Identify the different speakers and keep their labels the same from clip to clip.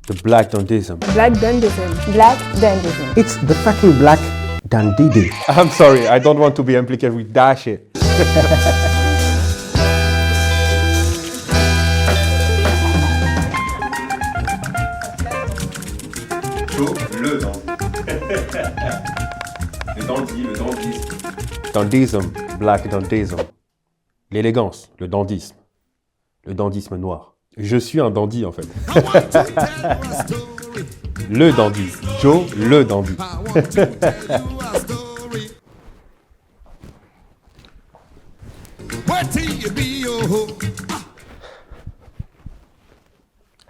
Speaker 1: The Black Dandyism.
Speaker 2: Black Dandyism.
Speaker 3: Black Dandyism.
Speaker 4: It's the fucking Black Dandy.
Speaker 1: I'm sorry, I don't want to be implicated with that shit.
Speaker 5: Joe, le dandy. Le dandy, le dandisme.
Speaker 1: Dandyism, Black Dandyism. L'élégance, le dandisme noir. Je suis un dandy en fait. Le dandy, Joe, le dandy.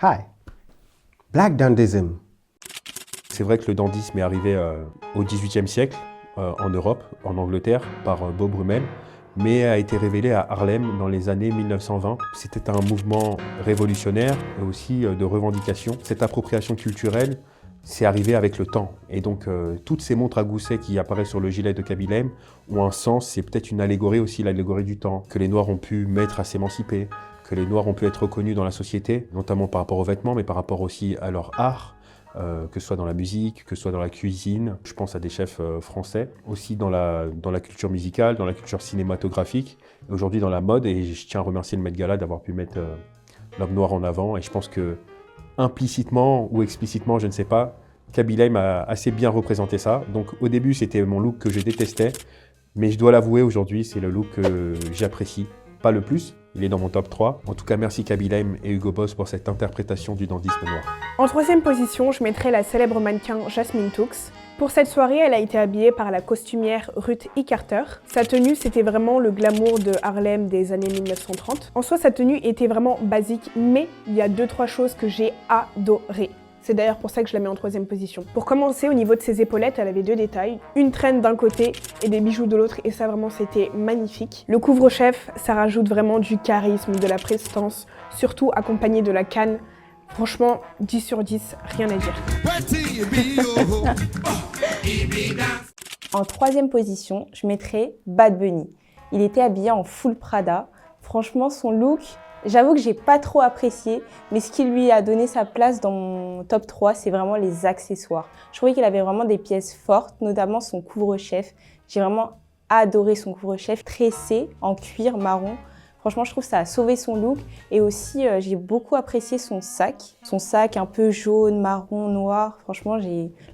Speaker 4: Hi. Black Dandyism.
Speaker 1: C'est vrai que le dandisme est arrivé au XVIIIe siècle en Europe, en Angleterre, par Beau Brummel, mais a été révélé à Harlem dans les années 1920. C'était un mouvement révolutionnaire et aussi de revendication. Cette appropriation culturelle, c'est arrivé avec le temps. Et donc, toutes ces montres à gousset qui apparaissent sur le gilet de Kaby Lame ont un sens. C'est peut-être une allégorie aussi, l'allégorie du temps, que les Noirs ont pu mettre à s'émanciper, que les Noirs ont pu être reconnus dans la société, notamment par rapport aux vêtements, mais par rapport aussi à leur art. Que ce soit dans la musique, que ce soit dans la cuisine. Je pense à des chefs français, aussi dans la culture musicale, dans la culture cinématographique, aujourd'hui dans la mode. Et je tiens à remercier le Met Gala d'avoir pu mettre l'homme noir en avant. Et je pense que implicitement ou explicitement, je ne sais pas, Kaby Lame a assez bien représenté ça. Donc au début, c'était mon look que je détestais, mais je dois l'avouer, aujourd'hui, c'est le look que j'apprécie. Pas le plus, il est dans mon top 3. En tout cas, merci Kaby Lame et Hugo Boss pour cette interprétation du dandisme noir.
Speaker 2: En troisième position, je mettrai la célèbre mannequin Jasmine Tookes. Pour cette soirée, elle a été habillée par la costumière Ruth E. Carter. Sa tenue, c'était vraiment le glamour de Harlem des années 1930. En soi, sa tenue était vraiment basique, mais il y a 2-3 choses que j'ai adorées. C'est d'ailleurs pour ça que je la mets en troisième position. Pour commencer, au niveau de ses épaulettes, elle avait 2 détails. Une traîne d'un côté et des bijoux de l'autre, et ça vraiment c'était magnifique. Le couvre-chef, ça rajoute vraiment du charisme, de la prestance, surtout accompagné de la canne. Franchement, 10 sur 10, rien à dire.
Speaker 3: En troisième position, je mettrai Bad Bunny. Il était habillé en full Prada. Franchement, son look, j'avoue que j'ai pas trop apprécié, mais ce qui lui a donné sa place dans mon top 3, c'est vraiment les accessoires. Je trouvais qu'il avait vraiment des pièces fortes, notamment son couvre-chef. J'ai vraiment adoré son couvre-chef tressé en cuir marron. Franchement, je trouve que ça a sauvé son look. Et aussi, j'ai beaucoup apprécié son sac. Son sac un peu jaune, marron, noir. Franchement,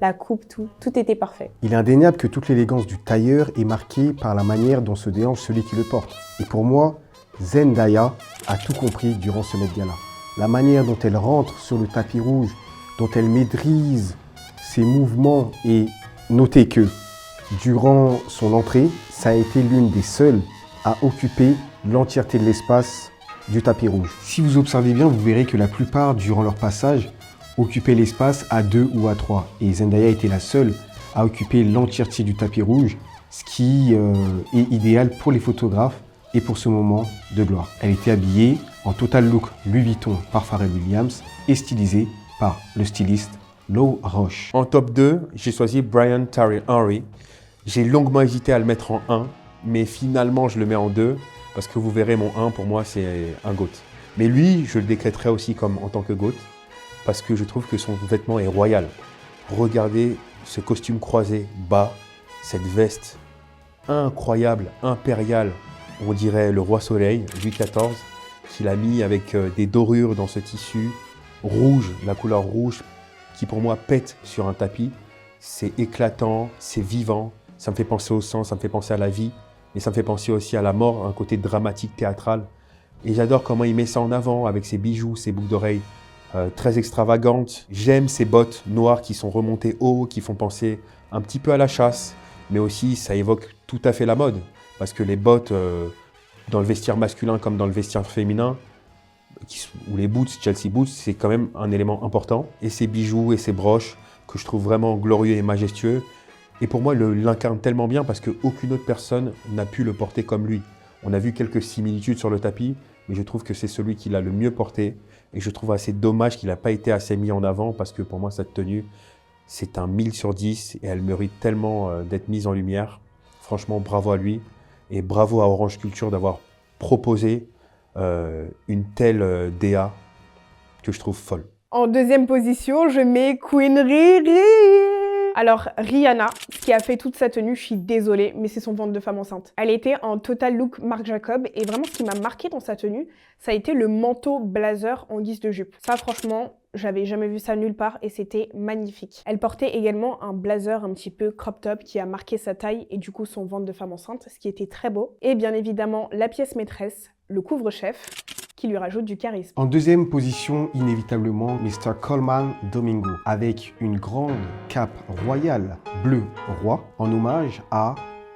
Speaker 3: la coupe, tout était parfait.
Speaker 4: Il est indéniable que toute l'élégance du tailleur est marquée par la manière dont se déhanche celui qui le porte. Et pour moi, Zendaya a tout compris durant ce Met Gala. La manière dont elle rentre sur le tapis rouge, dont elle maîtrise ses mouvements, et notez que durant son entrée, ça a été l'une des seules à occuper l'entièreté de l'espace du tapis rouge. Si vous observez bien, vous verrez que la plupart, durant leur passage, occupaient l'espace à 2 ou à 3. Et Zendaya était la seule à occuper l'entièreté du tapis rouge, ce qui est idéal pour les photographes et pour ce moment de gloire. Elle était habillée en total look Louis Vuitton par Pharrell Williams et stylisée par le styliste Low Roche.
Speaker 1: En top 2, j'ai choisi Brian Tyree Henry. J'ai longuement hésité à le mettre en 1, mais finalement je le mets en 2, parce que vous verrez, mon 1 pour moi c'est un GOAT. Mais lui, je le décréterai aussi comme en tant que GOAT, parce que je trouve que son vêtement est royal. Regardez ce costume croisé bas, cette veste incroyable, impériale, on dirait le roi soleil, Louis XIV, qu'il a mis avec des dorures dans ce tissu rouge, la couleur rouge, qui pour moi pète sur un tapis. C'est éclatant, c'est vivant, ça me fait penser au sang, ça me fait penser à la vie, mais ça me fait penser aussi à la mort, un côté dramatique, théâtral. Et j'adore comment il met ça en avant, avec ses bijoux, ses boucles d'oreilles très extravagantes. J'aime ces bottes noires qui sont remontées haut, qui font penser un petit peu à la chasse, mais aussi ça évoque tout à fait la mode. Parce que les bottes, dans le vestiaire masculin comme dans le vestiaire féminin, ou les boots, Chelsea boots, c'est quand même un élément important. Et ces bijoux et ces broches que je trouve vraiment glorieux et majestueux. Et pour moi, il l'incarne tellement bien parce qu'aucune autre personne n'a pu le porter comme lui. On a vu quelques similitudes sur le tapis, mais je trouve que c'est celui qui l'a le mieux porté. Et je trouve assez dommage qu'il n'a pas été assez mis en avant parce que pour moi, cette tenue, c'est un 1000 sur 10 et elle mérite tellement d'être mise en lumière. Franchement, bravo à lui. Et bravo à Orange Culture d'avoir proposé une telle DA que je trouve folle.
Speaker 2: En deuxième position, je mets Queen Riri. Alors, Rihanna, ce qui a fait toute sa tenue, je suis désolée, mais c'est son ventre de femme enceinte. Elle était en total look Marc Jacob, et vraiment ce qui m'a marqué dans sa tenue, ça a été le manteau blazer en guise de jupe. Ça, franchement, j'avais jamais vu ça nulle part, et c'était magnifique. Elle portait également un blazer un petit peu crop top qui a marqué sa taille, et du coup son ventre de femme enceinte, ce qui était très beau. Et bien évidemment, la pièce maîtresse, le couvre-chef, qui lui rajoute du charisme.
Speaker 4: En deuxième position, inévitablement, Mr. Coleman Domingo, avec une grande cape royale bleu roi, en hommage à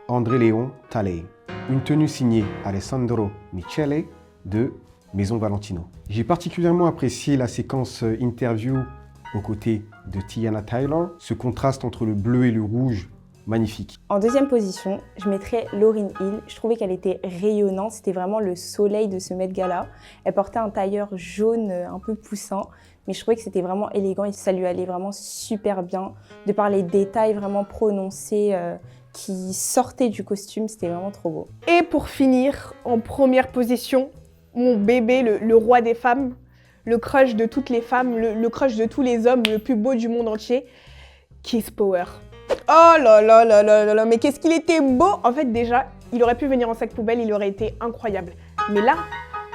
Speaker 4: André Léon Talley. Une tenue signée Alessandro Michele de Maison Valentino. J'ai particulièrement apprécié la séquence interview aux côtés de Teyana Taylor, ce contraste entre le bleu et le rouge, magnifique.
Speaker 3: En deuxième position, je mettrais Lauryn Hill. Je trouvais qu'elle était rayonnante, c'était vraiment le soleil de ce Met Gala. Elle portait un tailleur jaune un peu poussant, mais je trouvais que c'était vraiment élégant et ça lui allait vraiment super bien. De par les détails vraiment prononcés qui sortaient du costume, c'était vraiment trop beau.
Speaker 2: Et pour finir, en première position, mon bébé, le roi des femmes, le crush de toutes les femmes, le crush de tous les hommes, le plus beau du monde entier, Kiss Power. Oh là là là là là là, mais qu'est-ce qu'il était beau! En fait, déjà, il aurait pu venir en sac poubelle, il aurait été incroyable. Mais là,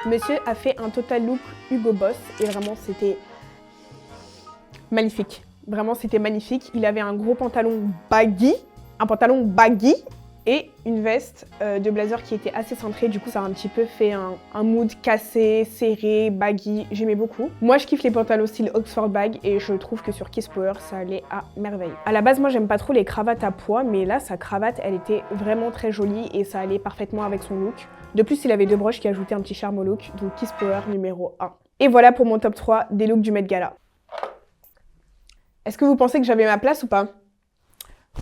Speaker 2: monsieur a fait un total look Hugo Boss et vraiment, c'était magnifique. Vraiment, c'était magnifique. Il avait un gros pantalon baggy et une veste de blazer qui était assez cintrée. Du coup, ça a un petit peu fait un mood cassé, serré, baggy. J'aimais beaucoup. Moi, je kiffe les pantalons style Oxford Bag et je trouve que sur Kiss Power, ça allait à merveille. À la base, moi, j'aime pas trop les cravates à pois, mais là, sa cravate, elle était vraiment très jolie et ça allait parfaitement avec son look. De plus, il avait deux broches qui ajoutaient un petit charme au look. Donc, Kiss Power numéro 1. Et voilà pour mon top 3 des looks du Met Gala. Est-ce que vous pensez que j'avais ma place ou pas?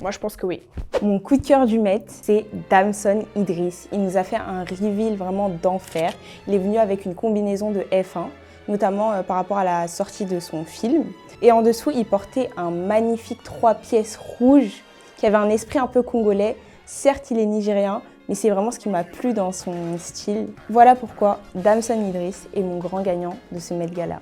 Speaker 2: Moi, je pense que oui.
Speaker 3: Mon coup de cœur du Met, c'est Damson Idris. Il nous a fait un reveal vraiment d'enfer. Il est venu avec une combinaison de F1, notamment par rapport à la sortie de son film. Et en dessous, il portait un magnifique 3 pièces rouge qui avait un esprit un peu congolais. Certes, il est nigérien, mais c'est vraiment ce qui m'a plu dans son style. Voilà pourquoi Damson Idris est mon grand gagnant de ce Met Gala.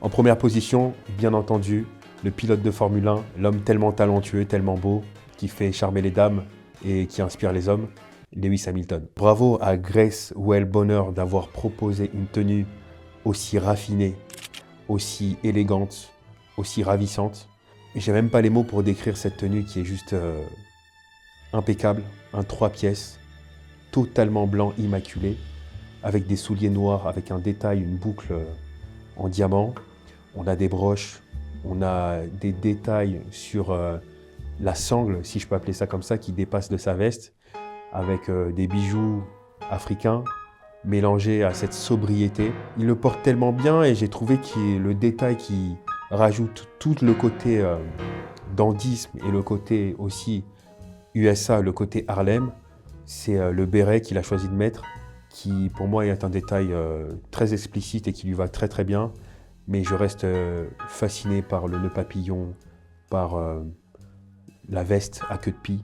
Speaker 1: En première position, bien entendu, le pilote de Formule 1, l'homme tellement talentueux, tellement beau, qui fait charmer les dames et qui inspire les hommes, Lewis Hamilton. Bravo à Grace Wellbonner d'avoir proposé une tenue aussi raffinée, aussi élégante, aussi ravissante. J'ai même pas les mots pour décrire cette tenue qui est juste impeccable. Un 3 pièces, totalement blanc immaculé, avec des souliers noirs, avec un détail, une boucle en diamant. On a des broches. On a des détails sur la sangle, si je peux appeler ça comme ça, qui dépasse de sa veste, avec des bijoux africains mélangés à cette sobriété. Il le porte tellement bien et j'ai trouvé que le détail qui rajoute tout le côté dandisme et le côté aussi USA, le côté Harlem, c'est le béret qu'il a choisi de mettre, qui pour moi est un détail très explicite et qui lui va très très bien. Mais je reste fasciné par le nœud papillon, par la veste à queue de pie.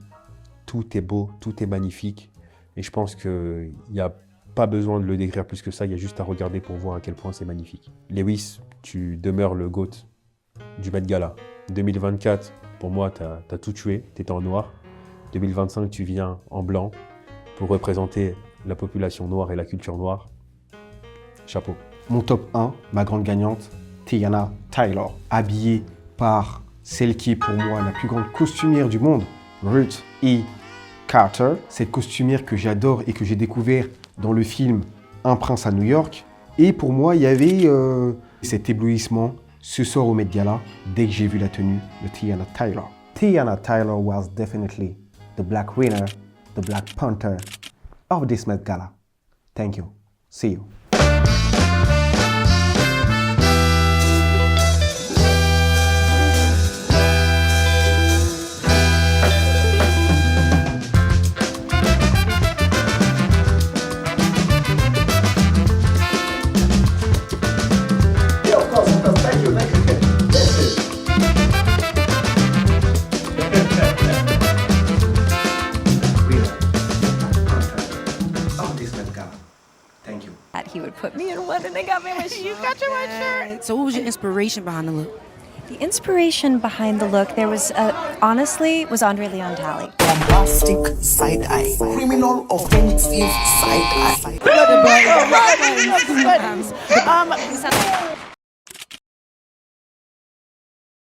Speaker 1: Tout est beau, tout est magnifique. Et je pense qu'il n'y a pas besoin de le décrire plus que ça, il y a juste à regarder pour voir à quel point c'est magnifique. Lewis, tu demeures le GOAT du Met Gala. 2024, pour moi, t'as tout tué, t'étais en noir. 2025, tu viens en blanc pour représenter la population noire et la culture noire. Chapeau.
Speaker 4: Mon top 1, ma grande gagnante, Teyana Taylor, habillée par celle qui est pour moi la plus grande costumière du monde, Ruth E. Carter. Cette costumière que j'adore et que j'ai découvert dans le film Un prince à New York. Et pour moi, il y avait cet éblouissement ce soir au Met Gala dès que j'ai vu la tenue de Teyana Taylor. Teyana Taylor was definitely the black winner, the Black Panther of this Met Gala. Thank you. See you.
Speaker 6: He would put me in one and they got me my shoe catcher my shirt.
Speaker 7: So what was your inspiration behind the look?
Speaker 6: The inspiration behind the look, there was, honestly, was Andre Leon Talley.
Speaker 8: Bombastic side eye, criminal offensive side eye.